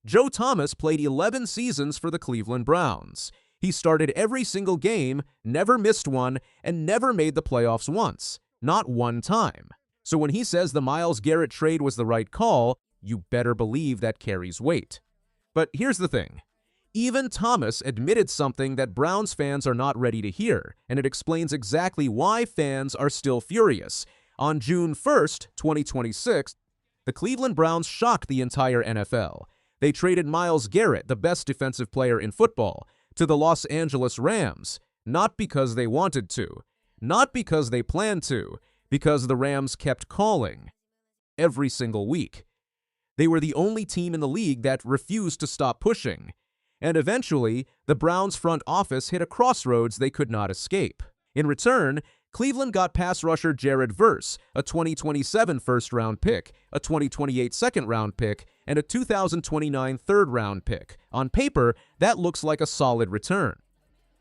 Joe Thomas played 11 seasons for the Cleveland Browns. He started every single game, never missed one, and never made the playoffs once. Not one time. So when he says the Myles Garrett trade was the right call, you better believe that carries weight. But here's the thing. Even Thomas admitted something that Browns fans are not ready to hear, and it explains exactly why fans are still furious. On June 1st, 2026, the Cleveland Browns shocked the entire NFL. They traded Myles Garrett, the best defensive player in football, to the Los Angeles Rams, not because they wanted to, not because they planned to, because the Rams kept calling every single week. They were the only team in the league that refused to stop pushing. And eventually, the Browns front office hit a crossroads they could not escape. In return, Cleveland got pass rusher Jared Verse, a 2027 first-round pick, a 2028 second-round pick, and a 2029 third-round pick. On paper, that looks like a solid return.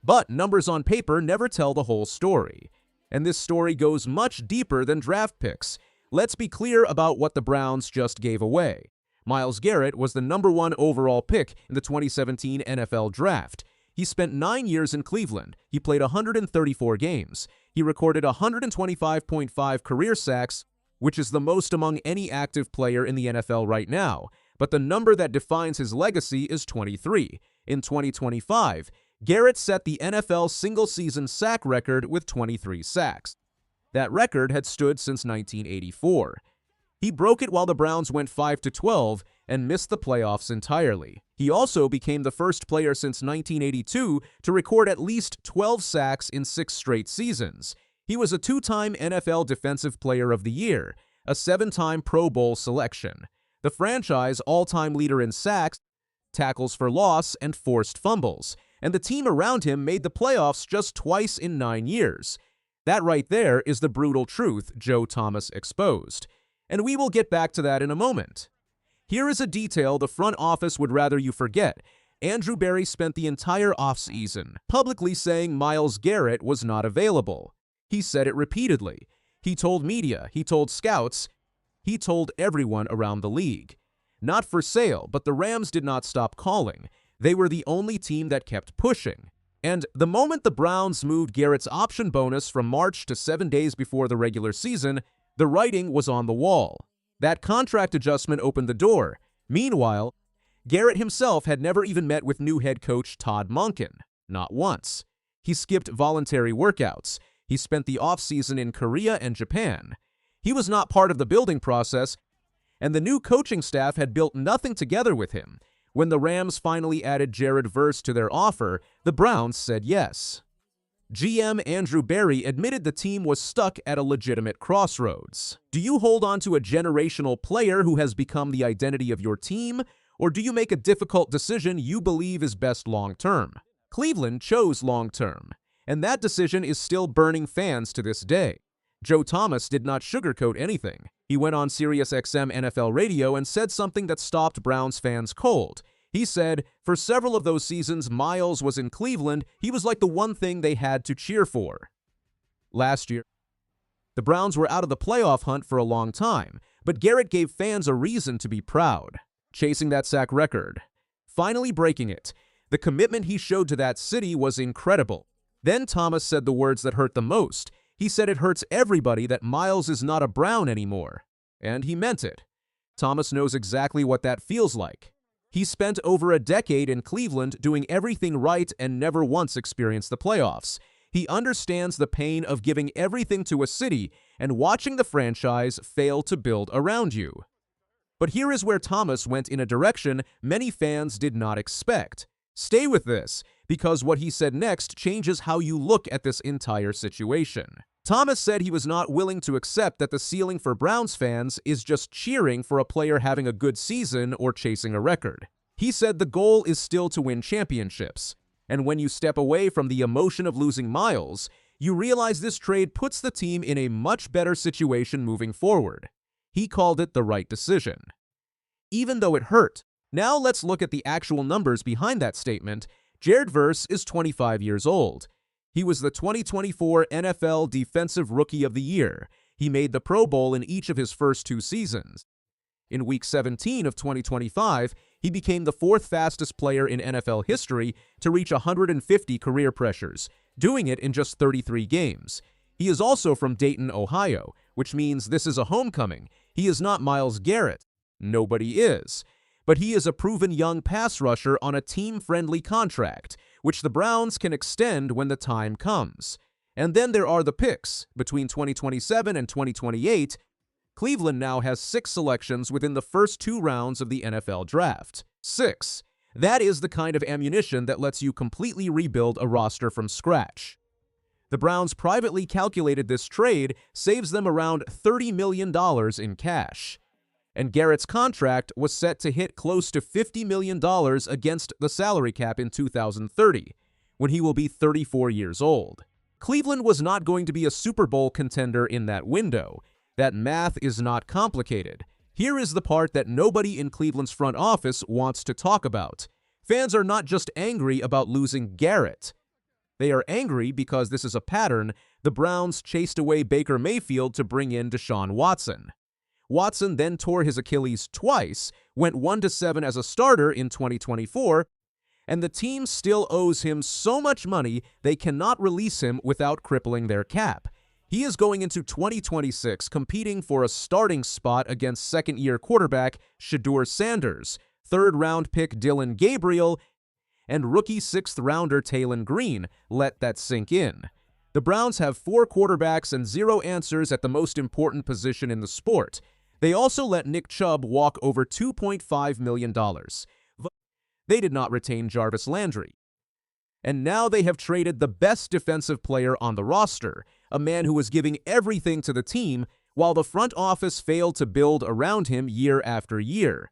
But numbers on paper never tell the whole story. And this story goes much deeper than draft picks. Let's be clear about what the Browns just gave away. Myles Garrett was the #1 overall pick in the 2017 NFL Draft. He spent 9 years in Cleveland. He played 134 games. He recorded 125.5 career sacks, which is the most among any active player in the NFL right now. But the number that defines his legacy is 23. In 2025, Garrett set the NFL single-season sack record with 23 sacks. That record had stood since 1984. He broke it while the Browns went 5-12 and missed the playoffs entirely. He also became the first player since 1982 to record at least 12 sacks in 6 straight seasons. He was a 2-time NFL Defensive Player of the Year, a 7-time Pro Bowl selection, the franchise all-time leader in sacks, tackles for loss, and forced fumbles, and the team around him made the playoffs just twice in 9 years. That right there is the brutal truth Joe Thomas exposed. And we will get back to that in a moment. Here is a detail the front office would rather you forget. Andrew Berry spent the entire offseason publicly saying Myles Garrett was not available. He said it repeatedly. He told media, he told scouts, he told everyone around the league. Not for sale, but the Rams did not stop calling. They were the only team that kept pushing. And the moment the Browns moved Garrett's option bonus from March to 7 days before the regular season, the writing was on the wall. That contract adjustment opened the door. Meanwhile, Garrett himself had never even met with new head coach Todd Monken. Not once. He skipped voluntary workouts. He spent the offseason in Korea and Japan. He was not part of the building process, and the new coaching staff had built nothing together with him. When the Rams finally added Jared Verse to their offer, the Browns said yes. GM Andrew Berry admitted the team was stuck at a legitimate crossroads. Do you hold on to a generational player who has become the identity of your team, or do you make a difficult decision you believe is best long-term? Cleveland chose long-term, and that decision is still burning fans to this day. Joe Thomas did not sugarcoat anything. He went on SiriusXM NFL radio and said something that stopped Browns fans cold. He said, for several of those seasons Myles was in Cleveland, he was like the one thing they had to cheer for. Last year, the Browns were out of the playoff hunt for a long time, but Garrett gave fans a reason to be proud, chasing that sack record, finally breaking it. The commitment he showed to that city was incredible. Then Thomas said the words that hurt the most. He said it hurts everybody that Myles is not a Brown anymore. And he meant it. Thomas knows exactly what that feels like. He spent over a decade in Cleveland doing everything right and never once experienced the playoffs. He understands the pain of giving everything to a city and watching the franchise fail to build around you. But here is where Thomas went in a direction many fans did not expect. Stay with this, because what he said next changes how you look at this entire situation. Thomas said he was not willing to accept that the ceiling for Browns fans is just cheering for a player having a good season or chasing a record. He said the goal is still to win championships. And when you step away from the emotion of losing Myles, you realize this trade puts the team in a much better situation moving forward. He called it the right decision. Even though it hurt. Now let's look at the actual numbers behind that statement. Jared Verse is 25 years old. He was the 2024 NFL Defensive Rookie of the Year. He made the Pro Bowl in each of his first 2 seasons. In Week 17 of 2025, He became the fourth fastest player in NFL history to reach 150 career pressures, doing it in just 33 games. He is also from Dayton, Ohio, which means this is a homecoming. He is not Myles Garrett. Nobody is. But he is a proven young pass rusher on a team-friendly contract, which the Browns can extend when the time comes. And then there are the picks. Between 2027 and 2028, Cleveland now has 6 selections within the first 2 rounds of the NFL Draft. 6. That is the kind of ammunition that lets you completely rebuild a roster from scratch. The Browns privately calculated this trade saves them around $30 million in cash. And Garrett's contract was set to hit close to $50 million against the salary cap in 2030, when he will be 34 years old. Cleveland was not going to be a Super Bowl contender in that window. That math is not complicated. Here is the part that nobody in Cleveland's front office wants to talk about. Fans are not just angry about losing Garrett. They are angry because this is a pattern. The Browns chased away Baker Mayfield to bring in Deshaun Watson. Watson then tore his Achilles twice, went 1-7 as a starter in 2024, and the team still owes him so much money they cannot release him without crippling their cap. He is going into 2026 competing for a starting spot against second-year quarterback Shedeur Sanders, third-round pick Dylan Gabriel, and rookie sixth-rounder Taylon Green. Let that sink in. The Browns have 4 quarterbacks and 0 answers at the most important position in the sport. They also let Nick Chubb walk over $2.5 million. They did not retain Jarvis Landry. And now they have traded the best defensive player on the roster, a man who was giving everything to the team, while the front office failed to build around him year after year.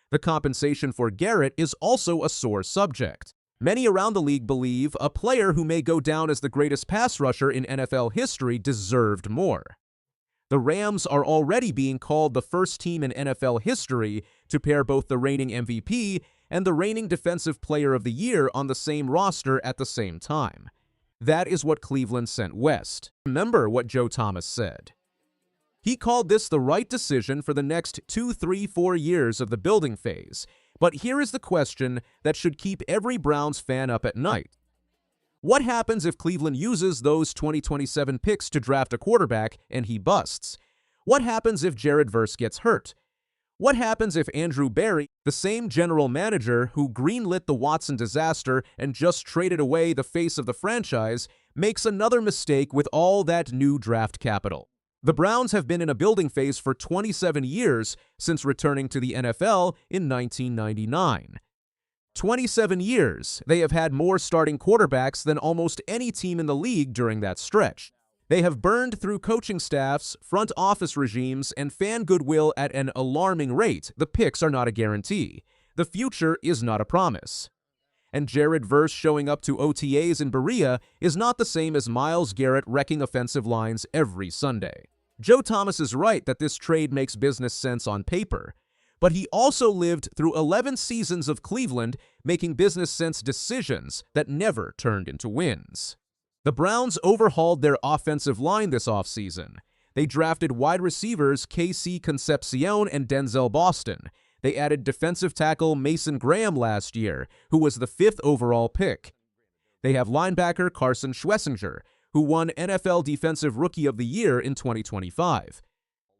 The compensation for Garrett is also a sore subject. Many around the league believe a player who may go down as the greatest pass rusher in NFL history deserved more. The Rams are already being called the first team in NFL history to pair both the reigning MVP and the reigning Defensive Player of the Year on the same roster at the same time. That is what Cleveland sent west. Remember what Joe Thomas said. He called this the right decision for the next 2, 3, 4 years of the building phase. But here is the question that should keep every Browns fan up at night. What happens if Cleveland uses those 2027 picks to draft a quarterback and he busts? What happens if Jared Verse gets hurt? What happens if Andrew Berry, the same general manager who greenlit the Watson disaster and just traded away the face of the franchise, makes another mistake with all that new draft capital? The Browns have been in a building phase for 27 years since returning to the NFL in 1999. 27 years, they have had more starting quarterbacks than almost any team in the league during that stretch. They have burned through coaching staffs, front office regimes, and fan goodwill at an alarming rate. The picks are not a guarantee. The future is not a promise. And Jared Verse showing up to OTAs in Berea is not the same as Myles Garrett wrecking offensive lines every Sunday. Joe Thomas is right that this trade makes business sense on paper, but he also lived through 11 seasons of Cleveland making business sense decisions that never turned into wins. The Browns overhauled their offensive line this offseason. They drafted wide receivers KC Concepcion and Denzel Boston. They added defensive tackle Mason Graham last year, who was the 5th overall pick. They have linebacker Carson Schwessinger, who won NFL Defensive Rookie of the Year in 2025.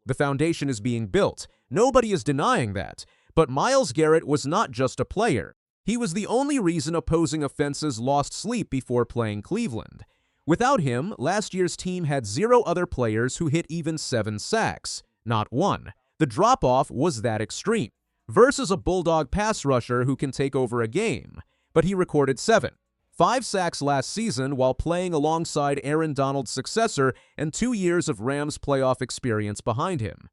The foundation is being built. Nobody is denying that. But Myles Garrett was not just a player. He was the only reason opposing offenses lost sleep before playing Cleveland. Without him, last year's team had 0 other players who hit even 7 sacks. Not one. The drop-off was that extreme. Verse is a bulldog pass rusher who can take over a game, but he recorded 7. 5 sacks last season while playing alongside Aaron Donald's successor and 2 years of Rams playoff experience behind him.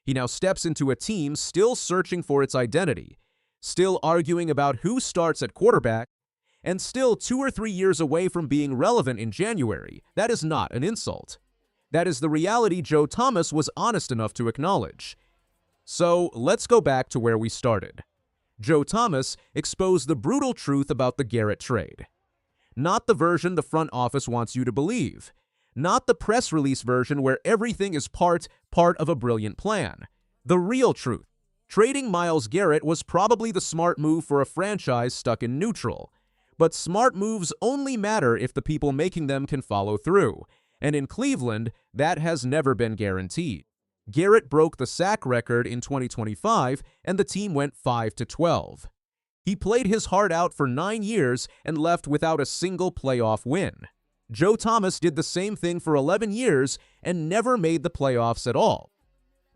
He now steps into a team still searching for its identity, still arguing about who starts at quarterback, and still 2 or 3 years away from being relevant in January. That is not an insult. That is the reality Joe Thomas was honest enough to acknowledge. So let's go back to where we started. Joe Thomas exposed the brutal truth about the Garrett trade. Not the version the front office wants you to believe. Not the press release version where everything is part of a brilliant plan. The real truth. Trading Myles Garrett was probably the smart move for a franchise stuck in neutral. But smart moves only matter if the people making them can follow through, and in Cleveland, that has never been guaranteed. Garrett broke the sack record in 2025, and the team went 5-12. He played his heart out for 9 years and left without a single playoff win. Joe Thomas did the same thing for 11 years and never made the playoffs at all.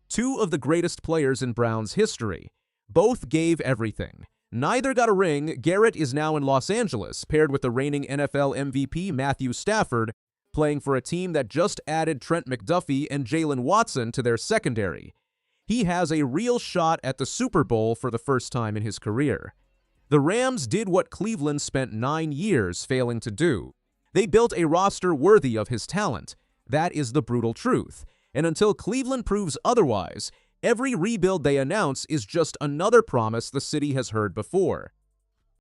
Two of the greatest players in Browns history. Both gave everything. Neither got a ring. Garrett is now in Los Angeles, paired with the reigning NFL MVP Matthew Stafford, playing for a team that just added Trent McDuffie and Jalen Watson to their secondary. He has a real shot at the Super Bowl for the first time in his career. The Rams did what Cleveland spent 9 years failing to do. They built a roster worthy of his talent. That is the brutal truth. And until Cleveland proves otherwise, every rebuild they announce is just another promise the city has heard before.